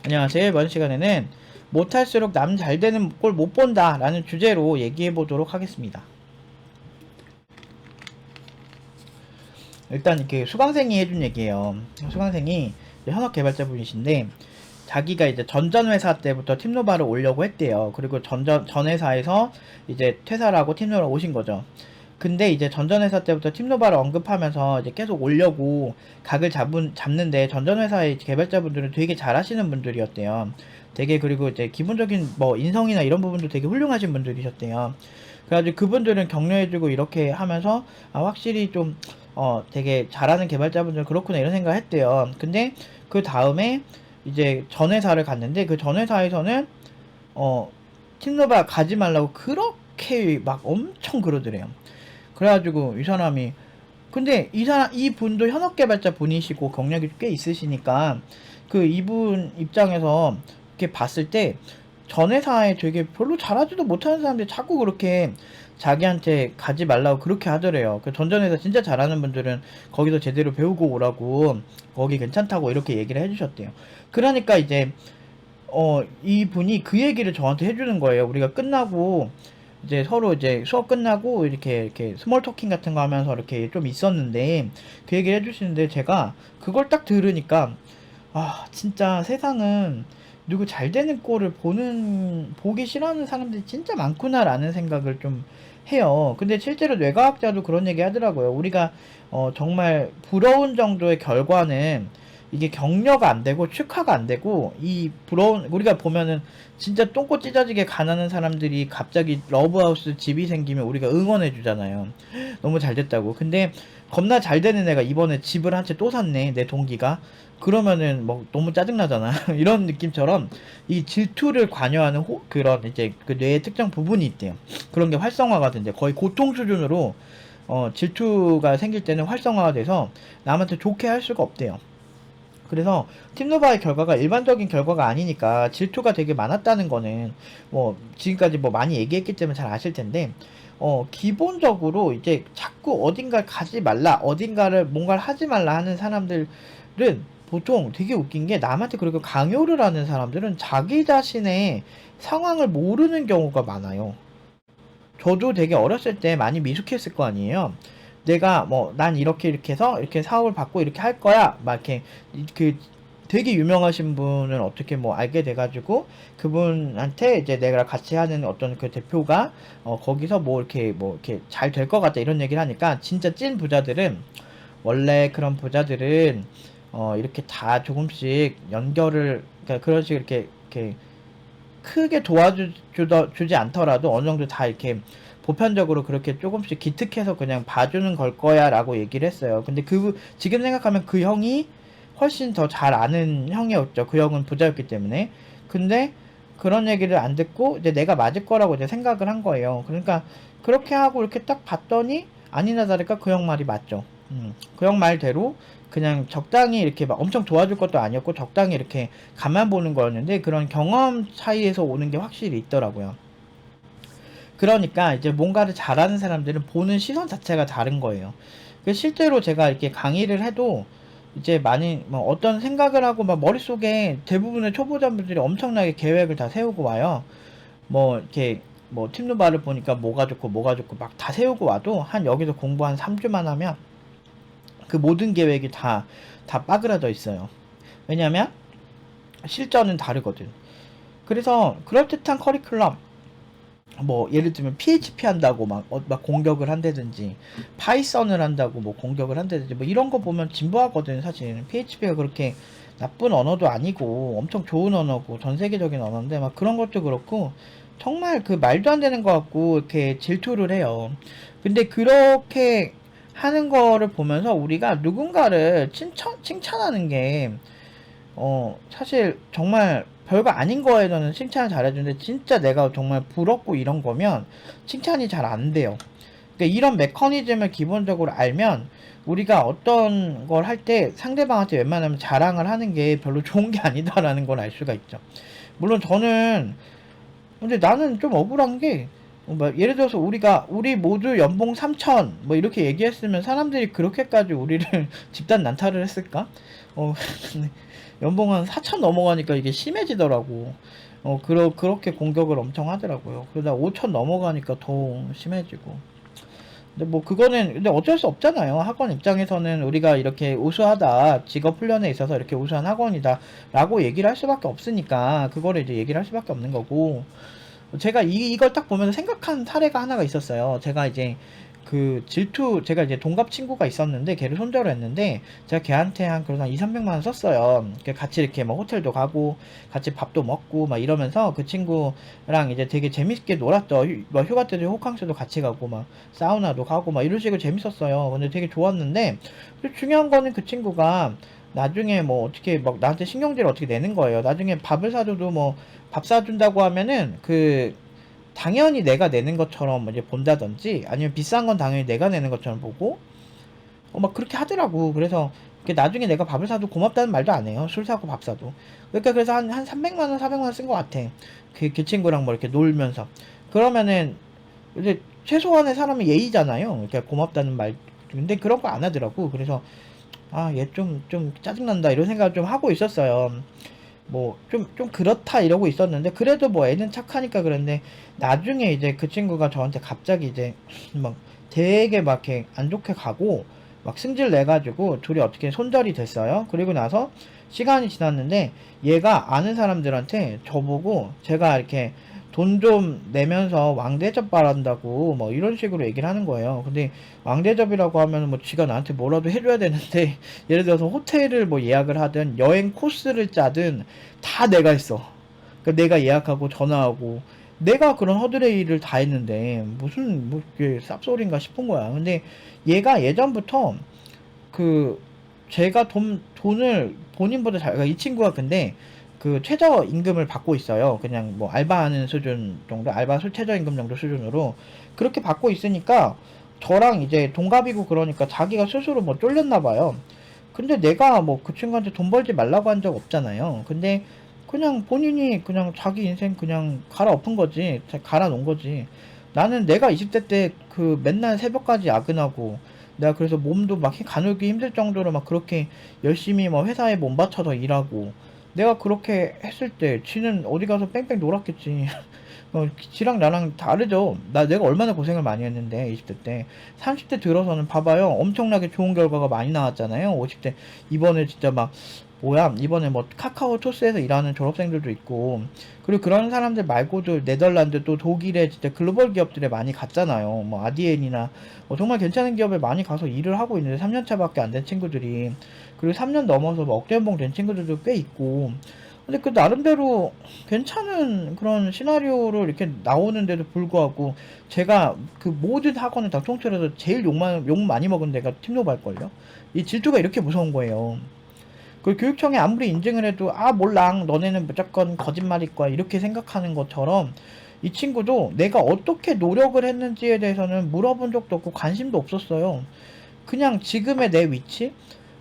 안녕하세요. 이번 시간에는 못할수록 남 잘 되는 꼴 못 본다 라는 주제로 얘기해 보도록 하겠습니다. 일단 이렇게 수강생이 해준 얘기예요. 수강생이 현업 개발자분이신데 자기가 이제 전전 회사 때부터 팀노바를 오려고 했대요. 그리고 전 회사에서 이제 퇴사를 하고 팀노바를 오신 거죠. 근데 이제 전전 회사 때부터 팀노바를 언급하면서 이제 계속 오려고 각을 잡는데 전전 회사의 개발자분들은 되게 잘하시는 분들이었대요. 되게 그리고 이제 기본적인 뭐 인성이나 이런 부분도 되게 훌륭하신 분들이셨대요. 그래가지고 그분들은 격려해주고 이렇게 하면서 확실히 좀 되게 잘하는 개발자분들 그렇구나 이런 생각을 했대요. 근데 그 다음에 이제 전 회사를 갔는데 그 전 회사에서는 팀노바 가지 말라고 그렇게 막 엄청 그러더래요. 그래가지고 이 사람이 근데 이 분도 현업 개발자 분이시고 경력이 꽤 있으시니까 그 이분 입장에서 이렇게 봤을 때 전 회사에 되게 별로 잘하지도 못하는 사람들이 자꾸 그렇게 자기한테 가지 말라고 그렇게 하더래요. 그 전전 회사 진짜 잘하는 분들은 거기서 제대로 배우고 오라고 거기 괜찮다고 이렇게 얘기를 해주셨대요. 그러니까 이제 이분이 그 얘기를 저한테 해주는 거예요. 우리가 끝나고 이제 서로 이제 수업 끝나고 이렇게 스몰 토킹 같은 거 하면서 이렇게 좀 있었는데 그 얘기를 해주시는데 제가 그걸 딱 들으니까 진짜 세상은 누구 잘 되는 꼴을 보기 싫어하는 사람들이 진짜 많구나라는 생각을 좀 해요. 근데 실제로 뇌과학자도 그런 얘기 하더라고요. 우리가 정말 부러운 정도의 결과는 이게 격려가 안 되고 축하가 안 되고 이 부러운 우리가 보면은 진짜 똥꼬 찢어지게 가난한 사람들이 갑자기 러브하우스 집이 생기면 우리가 응원해 주잖아요. 너무 잘 됐다고. 근데 겁나 잘 되는 애가 이번에 집을 한 채 또 샀네. 내 동기가. 그러면은 뭐 너무 짜증나잖아. 이런 느낌처럼 이 질투를 관여하는 그런 이제 그 뇌의 특정 부분이 있대요. 그런 게 활성화가 된대. 거의 고통 수준으로 질투가 생길 때는 활성화가 돼서 남한테 좋게 할 수가 없대요. 그래서 팀노바의 결과가 일반적인 결과가 아니니까 질투가 되게 많았다는 거는 뭐 지금까지 뭐 많이 얘기했기 때문에 잘 아실 텐데 기본적으로 이제 자꾸 어딘가를 가지 말라 어딘가를 뭔가를 하지 말라 하는 사람들은 보통 되게 웃긴 게 남한테 그렇게 강요를 하는 사람들은 자기 자신의 상황을 모르는 경우가 많아요. 저도 되게 어렸을 때 많이 미숙했을 거 아니에요. 내가 뭐 난 이렇게 해서 이렇게 사업을 받고 이렇게 할 거야 막 이렇게 그 되게 유명하신 분을 어떻게 뭐 알게 돼가지고 그분한테 이제 내가 같이 하는 어떤 그 대표가 거기서 뭐 이렇게 잘 될 것 같다 이런 얘기를 하니까 진짜 찐 부자들은 원래 그런 부자들은 이렇게 다 조금씩 연결을 그러니까 그런 식으로 이렇게 크게 도와주지 않더라도 어느 정도 다 이렇게 보편적으로 그렇게 조금씩 기특해서 그냥 봐주는 걸 거야 라고 얘기를 했어요. 근데 지금 생각하면 그 형이 훨씬 더 잘 아는 형이었죠. 그 형은 부자였기 때문에. 근데 그런 얘기를 안 듣고 이제 내가 맞을 거라고 이제 생각을 한 거예요. 그러니까 그렇게 하고 이렇게 딱 봤더니 아니나 다를까 그 형 말이 맞죠. 그 형 말대로 그냥 적당히 이렇게 막 엄청 도와줄 것도 아니었고 적당히 이렇게 가만 보는 거였는데 그런 경험 차이에서 오는 게 확실히 있더라고요. 그러니까 이제 뭔가를 잘하는 사람들은 보는 시선 자체가 다른 거예요. 실제로 제가 이렇게 강의를 해도 이제 많이 뭐 어떤 생각을 하고 막 머릿속에 대부분의 초보자분들이 엄청나게 계획을 다 세우고 와요. 뭐 이렇게 뭐 팀노바를 보니까 뭐가 좋고 막 다 세우고 와도 한 여기서 공부 한 3주만 하면 그 모든 계획이 다 빠그라져 있어요. 왜냐면 실전은 다르거든. 그래서 그럴듯한 커리큘럼 뭐 예를 들면 PHP 한다고 막 공격을 한다든지 파이썬을 한다고 뭐 공격을 한다든지 뭐 이런 거 보면 진부하거든. 사실 PHP가 그렇게 나쁜 언어도 아니고 엄청 좋은 언어고 전 세계적인 언어인데 막 그런 것도 그렇고 정말 그 말도 안 되는 거 갖고 이렇게 질투를 해요. 근데 그렇게 하는 거를 보면서 우리가 누군가를 칭찬하는 게 사실 정말 별거 아닌 거에서는 칭찬을 잘해주는데 진짜 내가 정말 부럽고 이런 거면 칭찬이 잘 안 돼요. 그러니까 이런 메커니즘을 기본적으로 알면 우리가 어떤 걸 할 때 상대방한테 웬만하면 자랑을 하는 게 별로 좋은 게 아니다라는 걸 알 수가 있죠. 물론 저는 근데 나는 좀 억울한 게 뭐 예를 들어서 우리 모두 연봉 3천 뭐 이렇게 얘기했으면 사람들이 그렇게까지 우리를 집단 난타를 했을까? 어 연봉 한 4천 넘어가니까 이게 심해지더라고. 그렇게 공격을 엄청 하더라고요. 그러다 5천 넘어가니까 더 심해지고. 근데 뭐 그거는 근데 어쩔 수 없잖아요. 학원 입장에서는 우리가 이렇게 우수하다, 직업 훈련에 있어서 이렇게 우수한 학원이다라고 얘기를 할 수밖에 없으니까 그거를 이제 얘기를 할 수밖에 없는 거고. 제가 이걸 딱 보면서 생각한 사례가 하나가 있었어요. 제가 이제 제가 이제 동갑 친구가 있었는데 걔를 손절을 했는데 제가 걔한테 한 그래도 한 2, 300만 원 썼어요. 같이 이렇게 뭐 호텔도 가고 같이 밥도 먹고 막 이러면서 그 친구랑 이제 되게 재밌게 놀았죠. 뭐 휴가 때도 호캉스도 같이 가고 막 사우나도 가고 막 이런 식으로 재밌었어요. 근데 되게 좋았는데 중요한 거는 그 친구가 나중에 뭐 어떻게 막 나한테 신경질을 어떻게 내는 거예요. 나중에 밥을 사줘도 뭐 밥 사준다고 하면은 당연히 내가 내는 것처럼 이제 본다든지 아니면 비싼 건 당연히 내가 내는 것처럼 보고 막 그렇게 하더라고. 그래서 나중에 내가 밥을 사도 고맙다는 말도 안 해요. 술 사고 밥 사도. 그러니까 그래서 한 300만 원, 400만 원 쓴 것 같아. 그 친구랑 뭐 이렇게 놀면서. 그러면은 이제 최소한의 사람이 예의잖아요. 그러니까 고맙다는 말. 근데 그런 거 안 하더라고. 그래서 얘 좀 짜증난다 이런 생각을 좀 하고 있었어요. 뭐 좀 그렇다 이러고 있었는데 그래도 뭐 애는 착하니까 그런데 나중에 이제 그 친구가 저한테 갑자기 이제 막 되게 막 이렇게 안 좋게 가고 막 승질 내 가지고 둘이 어떻게 손절이 됐어요. 그리고 나서 시간이 지났는데 얘가 아는 사람들한테 저보고 제가 이렇게 돈 좀 내면서 왕대접 바란다고 뭐 이런 식으로 얘기를 하는 거예요. 근데 왕대접이라고 하면 뭐 지가 나한테 뭐라도 해줘야 되는데 예를 들어서 호텔을 뭐 예약을 하든 여행 코스를 짜든 다 내가 했어. 그러니까 내가 예약하고 전화하고 내가 그런 허드레일을 다 했는데 무슨 뭐 이게 쌉소리인가 싶은 거야. 근데 얘가 예전부터 그 제가 돈을 본인보다 그러니까 이 친구가 근데 최저임금을 받고 있어요. 그냥 뭐 알바하는 수준 정도, 최저임금 정도 수준으로 그렇게 받고 있으니까 저랑 이제 동갑이고 그러니까 자기가 스스로 뭐 쫄렸나 봐요. 근데 내가 뭐 그 친구한테 돈 벌지 말라고 한 적 없잖아요. 근데 그냥 본인이 그냥 자기 인생 그냥 갈아엎은 거지. 갈아 놓은 거지. 나는 내가 20대 때 맨날 새벽까지 야근하고 내가 그래서 몸도 막 가누기 힘들 정도로 막 그렇게 열심히 뭐 회사에 몸 바쳐서 일하고 내가 그렇게 했을 때 지는 어디 가서 뺑뺑 놀았겠지. 지랑 나랑 다르죠. 내가 얼마나 고생을 많이 했는데 20대 때. 30대 들어서는 봐봐요. 엄청나게 좋은 결과가 많이 나왔잖아요. 50대 이번에 진짜 막 뭐야 이번에 뭐 카카오 토스에서 일하는 졸업생들도 있고 그리고 그런 사람들 말고도 네덜란드 또 독일에 진짜 글로벌 기업들에 많이 갔잖아요. 뭐 아디엔이나 정말 괜찮은 기업에 많이 가서 일을 하고 있는데 3년 차밖에 안 된 친구들이 그리고 3년 넘어서 뭐 억대 연봉 된 친구들도 꽤 있고 근데 나름대로 괜찮은 그런 시나리오로 이렇게 나오는데도 불구하고 제가 모든 학원을 다 통틀어서 제일 욕 많이 먹은 데가 팀노발걸요. 이 질투가 이렇게 무서운 거예요. 교육청이 아무리 인증을 해도 몰라 너네는 무조건 거짓말일 거야 이렇게 생각하는 것처럼 이 친구도 내가 어떻게 노력을 했는지에 대해서는 물어본 적도 없고 관심도 없었어요. 그냥 지금의 내 위치?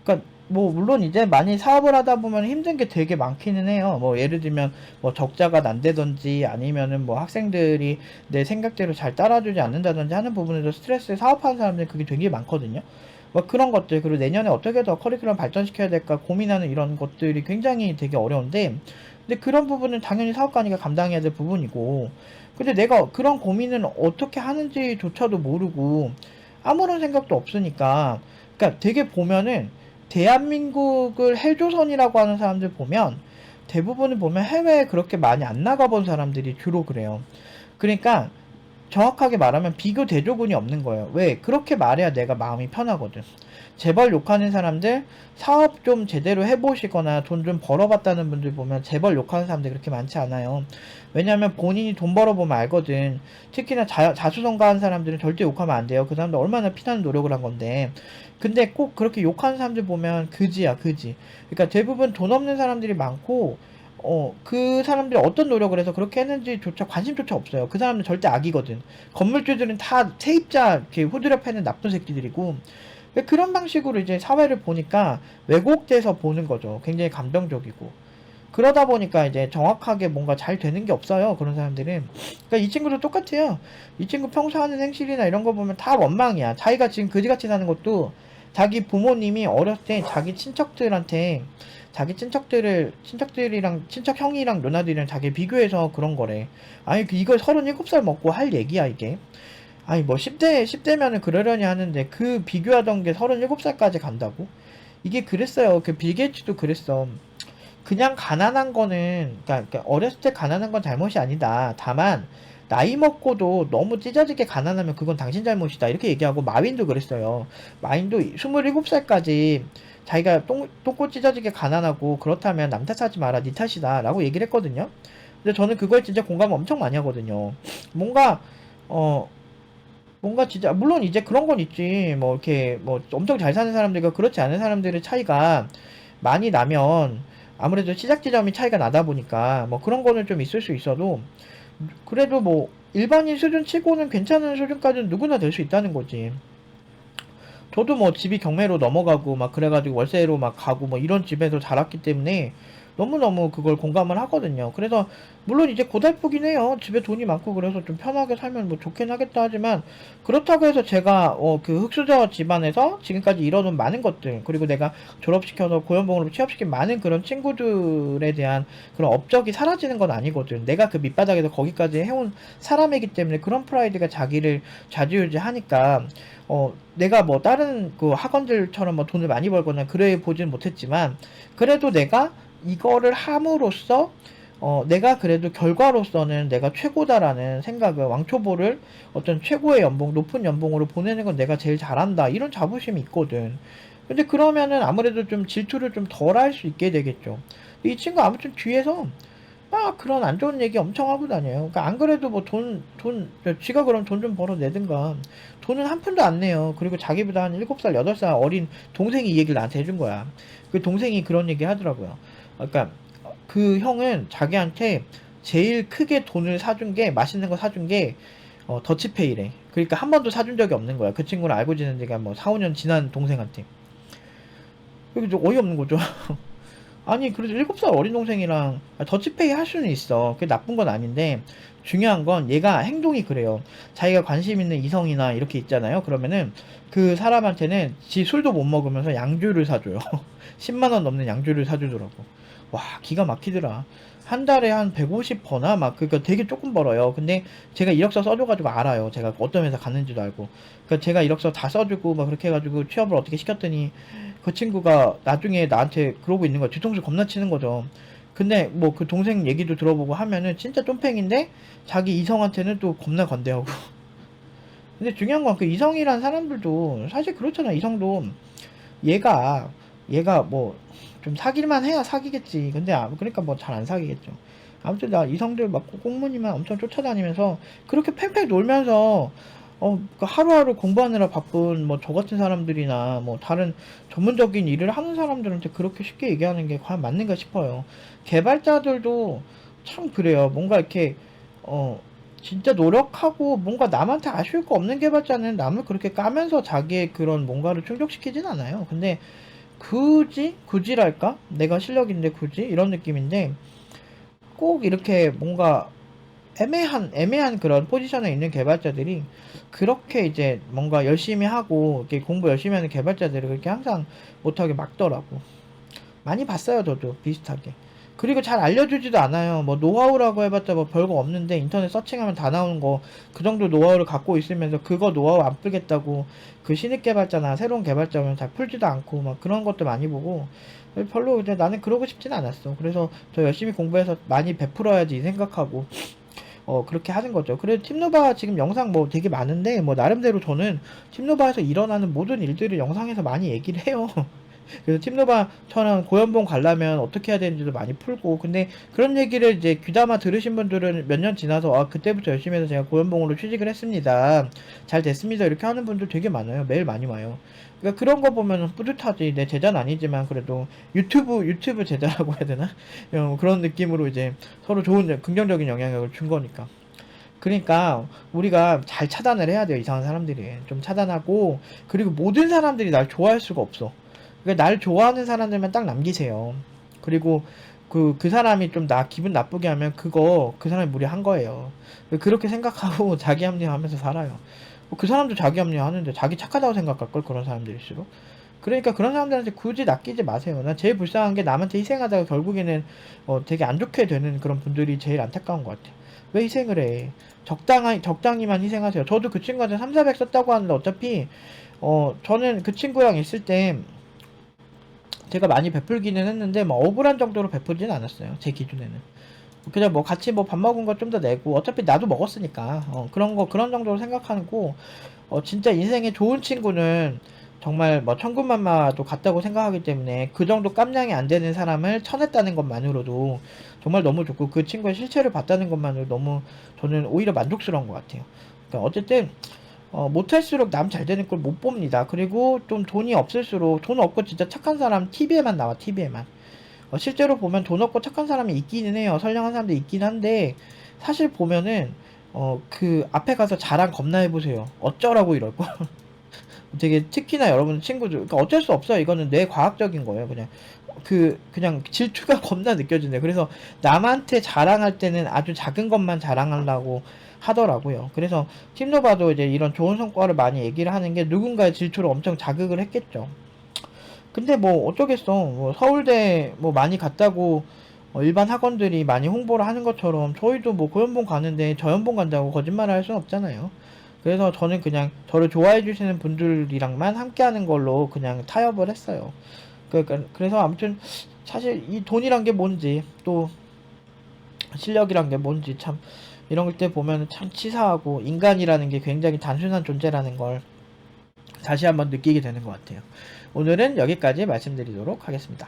그러니까 뭐 물론 이제 많이 사업을 하다 보면 힘든 게 되게 많기는 해요. 뭐 예를 들면 뭐 적자가 난다든지 아니면은 뭐 학생들이 내 생각대로 잘 따라주지 않는다든지 하는 부분에서 스트레스 사업하는 사람들이 그게 되게 많거든요. 뭐 그런 것들 그리고 내년에 어떻게 더 커리큘럼 발전시켜야 될까 고민하는 이런 것들이 굉장히 되게 어려운데 근데 그런 부분은 당연히 사업가니까 감당해야 될 부분이고 근데 내가 그런 고민을 어떻게 하는지조차도 모르고 아무런 생각도 없으니까 그러니까 되게 보면은 대한민국을 헬조선이라고 하는 사람들 보면 대부분을 보면 해외에 그렇게 많이 안 나가본 사람들이 주로 그래요. 그러니까 정확하게 말하면 비교 대조군이 없는 거예요. 왜? 그렇게 말해야 내가 마음이 편하거든. 재벌 욕하는 사람들, 사업 좀 제대로 해보시거나 돈 좀 벌어봤다는 분들 보면 재벌 욕하는 사람들 그렇게 많지 않아요. 왜냐면 본인이 돈 벌어보면 알거든. 특히나 자수성가한 사람들은 절대 욕하면 안 돼요. 그 사람들 얼마나 피나는 노력을 한 건데. 근데 꼭 그렇게 욕하는 사람들 보면 그지야, 그지. 그러니까 대부분 돈 없는 사람들이 많고, 그 사람들이 어떤 노력을 해서 그렇게 했는지조차 관심조차 없어요. 그 사람은 절대 악이거든. 건물주들은 다 세입자 이렇게 후드려 패는 나쁜 새끼들이고 그런 방식으로 이제 사회를 보니까 왜곡돼서 보는 거죠. 굉장히 감정적이고 그러다 보니까 이제 정확하게 뭔가 잘 되는 게 없어요. 그런 사람들은. 그러니까 이 친구도 똑같아요. 이 친구 평소 하는 행실이나 이런 거 보면 다 원망이야. 자기가 지금 그지같이 사는 것도 자기 부모님이 어렸을 때 자기 친척들한테 자기 친척들이랑 친척 형이랑 누나들이랑 자기 비교해서 그런 거래. 아니 이걸 37살 먹고 할 얘기야 이게. 아니 뭐 10대면은 그러려니 하는데 그 비교하던 게 37살까지 간다고? 이게 그랬어요. 그 빌 게이츠도 그랬어. 그냥 가난한 거는 그러니까 어렸을 때 가난한 건 잘못이 아니다. 다만 나이 먹고도 너무 찢어지게 가난하면 그건 당신 잘못이다. 이렇게 얘기하고 마윈도 그랬어요. 마윈도 27살까지 자기가 똥꼬 찢어지게 가난하고 그렇다면 남 탓하지 마라. 니 탓이다. 라고 얘기를 했거든요. 근데 저는 그거에 진짜 공감 엄청 많이 하거든요. 뭔가 어 뭔가 진짜 물론 이제 그런 건 있지. 뭐 이렇게 뭐 엄청 잘 사는 사람들과 그렇지 않은 사람들의 차이가 많이 나면 아무래도 시작 지점이 차이가 나다 보니까 뭐 그런 거는 좀 있을 수 있어도 그래도 뭐 일반인 수준 치고는 괜찮은 수준까지는 누구나 될 수 있다는 거지. 저도 뭐 집이 경매로 넘어가고 막 그래가지고 월세로 막 가고 뭐 이런 집에서 자랐기 때문에 너무너무 그걸 공감을 하거든요. 그래서 물론 이제 고달프긴 해요. 집에 돈이 많고 그래서 좀 편하게 살면 뭐 좋긴 하겠다 하지만 그렇다고 해서 제가 그 흑수저 집안에서 지금까지 이뤄놓은 많은 것들 그리고 내가 졸업시켜서 고연봉으로 취업시킨 많은 그런 친구들에 대한 그런 업적이 사라지는 건 아니거든. 내가 그 밑바닥에서 거기까지 해온 사람이기 때문에 그런 프라이드가 자기를 좌지우지하니까 내가 뭐 다른 그 학원들처럼 뭐 돈을 많이 벌거나 그래 보진 못했지만 그래도 내가 이거를 함으로써 내가 그래도 결과로서는 내가 최고다라는 생각을 왕초보를 어떤 최고의 연봉, 높은 연봉으로 보내는 건 내가 제일 잘한다. 이런 자부심이 있거든. 근데 그러면은 아무래도 좀 질투를 좀 덜 할 수 있게 되겠죠. 이 친구 아무튼 뒤에서 막 그런 안 좋은 얘기 엄청 하고 다녀요. 그러니까 안 그래도 뭐 쥐가 그럼 돈 좀 벌어내든가. 돈은 한 푼도 안 내요. 그리고 자기보다 한 7살, 8살 어린 동생이 이 얘기를 나한테 해준 거야. 그 동생이 그런 얘기 하더라고요. 그러니까 그 형은 자기한테 제일 크게 돈을 사준 게 맛있는 거 사준 게 더치페이래. 그러니까 한 번도 사준 적이 없는 거야. 그 친구를 알고 지낸 지가 뭐 4, 5년 지난 동생한테. 이게 좀 어이없는 거죠. 아니 그래도 7살 어린 동생이랑 더치페이 할 수는 있어. 그게 나쁜 건 아닌데 중요한 건 얘가 행동이 그래요. 자기가 관심 있는 이성이나 이렇게 있잖아요. 그러면은 그 사람한테는 지 술도 못 먹으면서 양주를 사줘요. 10만 원 넘는 양주를 사주더라고. 와 기가 막히더라. 한 달에 한 150 버나 막 그니까 되게 조금 벌어요. 근데 제가 이력서 써줘가지고 알아요. 제가 어떤 회사 갔는지도 알고. 그러니까 제가 이력서 다 써주고 막 그렇게 해가지고 취업을 어떻게 시켰더니 그 친구가 나중에 나한테 그러고 있는 거야. 뒤통수 겁나 치는 거죠. 근데 뭐 그 동생 얘기도 들어보고 하면은 진짜 쫌팽인데 자기 이성한테는 또 겁나 건대하고. 근데 중요한 건 그 이성이란 사람들도 사실 그렇잖아. 이성도 얘가 뭐 좀 사귈만 해야 사귀겠지. 근데 그러니까 뭐 잘 안 사귀겠죠. 아무튼 나 이성들 막 꽁무니만 엄청 쫓아다니면서 그렇게 팽팽 놀면서 그 하루하루 공부하느라 바쁜 뭐 저 같은 사람들이나 뭐 다른 전문적인 일을 하는 사람들한테 그렇게 쉽게 얘기하는 게 과연 맞는가 싶어요. 개발자들도 참 그래요. 뭔가 이렇게 진짜 노력하고 뭔가 남한테 아쉬울 거 없는 개발자는 남을 그렇게 까면서 자기의 그런 뭔가를 충족시키진 않아요. 근데 굳이랄까? 내가 실력인데 굳이? 이런 느낌인데 꼭 이렇게 뭔가 애매한 그런 포지션에 있는 개발자들이 그렇게 이제 뭔가 열심히 하고 이렇게 공부 열심히 하는 개발자들을 그렇게 항상 못하게 막더라고. 많이 봤어요, 저도 비슷하게. 그리고 잘 알려주지도 않아요. 뭐 노하우라고 해봤자 뭐 별거 없는데 인터넷 서칭하면 다 나오는 거 그 정도 노하우를 갖고 있으면서 그거 노하우 안 풀겠다고 그 신입 개발자나 새로운 개발자면 잘 풀지도 않고 막 그런 것도 많이 보고 별로 이제 나는 그러고 싶진 않았어. 그래서 더 열심히 공부해서 많이 베풀어야지 생각하고 그렇게 하는 거죠. 그래도 팀노바 지금 영상 뭐 되게 많은데 뭐 나름대로 저는 팀노바에서 일어나는 모든 일들을 영상에서 많이 얘기를 해요. 그래서 팀노바처럼 고연봉 가려면 어떻게 해야 되는지도 많이 풀고 근데 그런 얘기를 이제 귀담아 들으신 분들은 몇 년 지나서 그때부터 열심히 해서 제가 고연봉으로 취직을 했습니다. 잘 됐습니다. 이렇게 하는 분들 되게 많아요. 매일 많이 와요. 그러니까 그런 거 보면 뿌듯하지. 내 제자는 아니지만 그래도 유튜브 제자라고 해야 되나? 그런 느낌으로 이제 서로 좋은 긍정적인 영향력을 준 거니까. 그러니까 우리가 잘 차단을 해야 돼요. 이상한 사람들이 좀 차단하고 그리고 모든 사람들이 날 좋아할 수가 없어. 그러니까 날 좋아하는 사람들만 딱 남기세요. 그리고 그 사람이 좀 기분 나쁘게 하면 그 사람이 무리한 거예요. 그렇게 생각하고 자기 합리화하면서 살아요. 그 사람도 자기 합리화하는데 자기 착하다고 생각할걸 그런 사람들일수록. 그러니까 그런 사람들한테 굳이 낚이지 마세요. 난 제일 불쌍한 게 남한테 희생하다가 결국에는 되게 안 좋게 되는 그런 분들이 제일 안타까운 것 같아요. 왜 희생을 해? 적당히만 희생하세요. 저도 그 친구한테 3, 400 썼다고 하는데 어차피 저는 그 친구랑 있을 때 제가 많이 베풀기는 했는데 뭐 억울한 정도로 베풀지는 않았어요. 제 기준에는. 그냥 뭐 같이 뭐 밥 먹은 거 좀 더 내고 어차피 나도 먹었으니까 그런 정도로 생각하고 진짜 인생에 좋은 친구는 정말 뭐 천군만마도 같다고 생각하기 때문에 그 정도 깜냥이 안 되는 사람을 쳐냈다는 것만으로도 정말 너무 좋고 그 친구의 실체를 봤다는 것만으로 너무 저는 오히려 만족스러운 것 같아요. 그러니까 어쨌든 못할수록 남 잘 되는 걸 못 봅니다. 그리고 좀 돈이 없을수록 돈 없고 진짜 착한 사람 TV에만 나와 TV에만. 실제로 보면 돈 없고 착한 사람이 있기는 해요. 선량한 사람도 있긴 한데 사실 보면은 그 앞에 가서 자랑 겁나 해보세요. 어쩌라고 이럴 거. 되게 특히나 여러분 친구들 그러니까 어쩔 수 없어요. 이거는 뇌과학적인 거예요. 그냥 질투가 겁나 느껴지네요. 그래서 남한테 자랑할 때는 아주 작은 것만 자랑하려고 하더라고요. 그래서 팀노바도 이제 이런 좋은 성과를 많이 얘기를 하는 게 누군가의 질투를 엄청 자극을 했겠죠. 근데 뭐 어쩌겠어. 뭐 서울대 뭐 많이 갔다고 일반 학원들이 많이 홍보를 하는 것처럼 저희도 뭐 고연봉 가는데 저연봉 간다고 거짓말을 할 수는 없잖아요. 그래서 저는 그냥 저를 좋아해 주시는 분들이랑만 함께 하는 걸로 그냥 타협을 했어요. 그래서 아무튼 사실 이 돈이란 게 뭔지 또 실력이란 게 뭔지 참 이런 때 보면 참 치사하고 인간이라는 게 굉장히 단순한 존재라는 걸 다시 한번 느끼게 되는 것 같아요. 오늘은 여기까지 말씀드리도록 하겠습니다.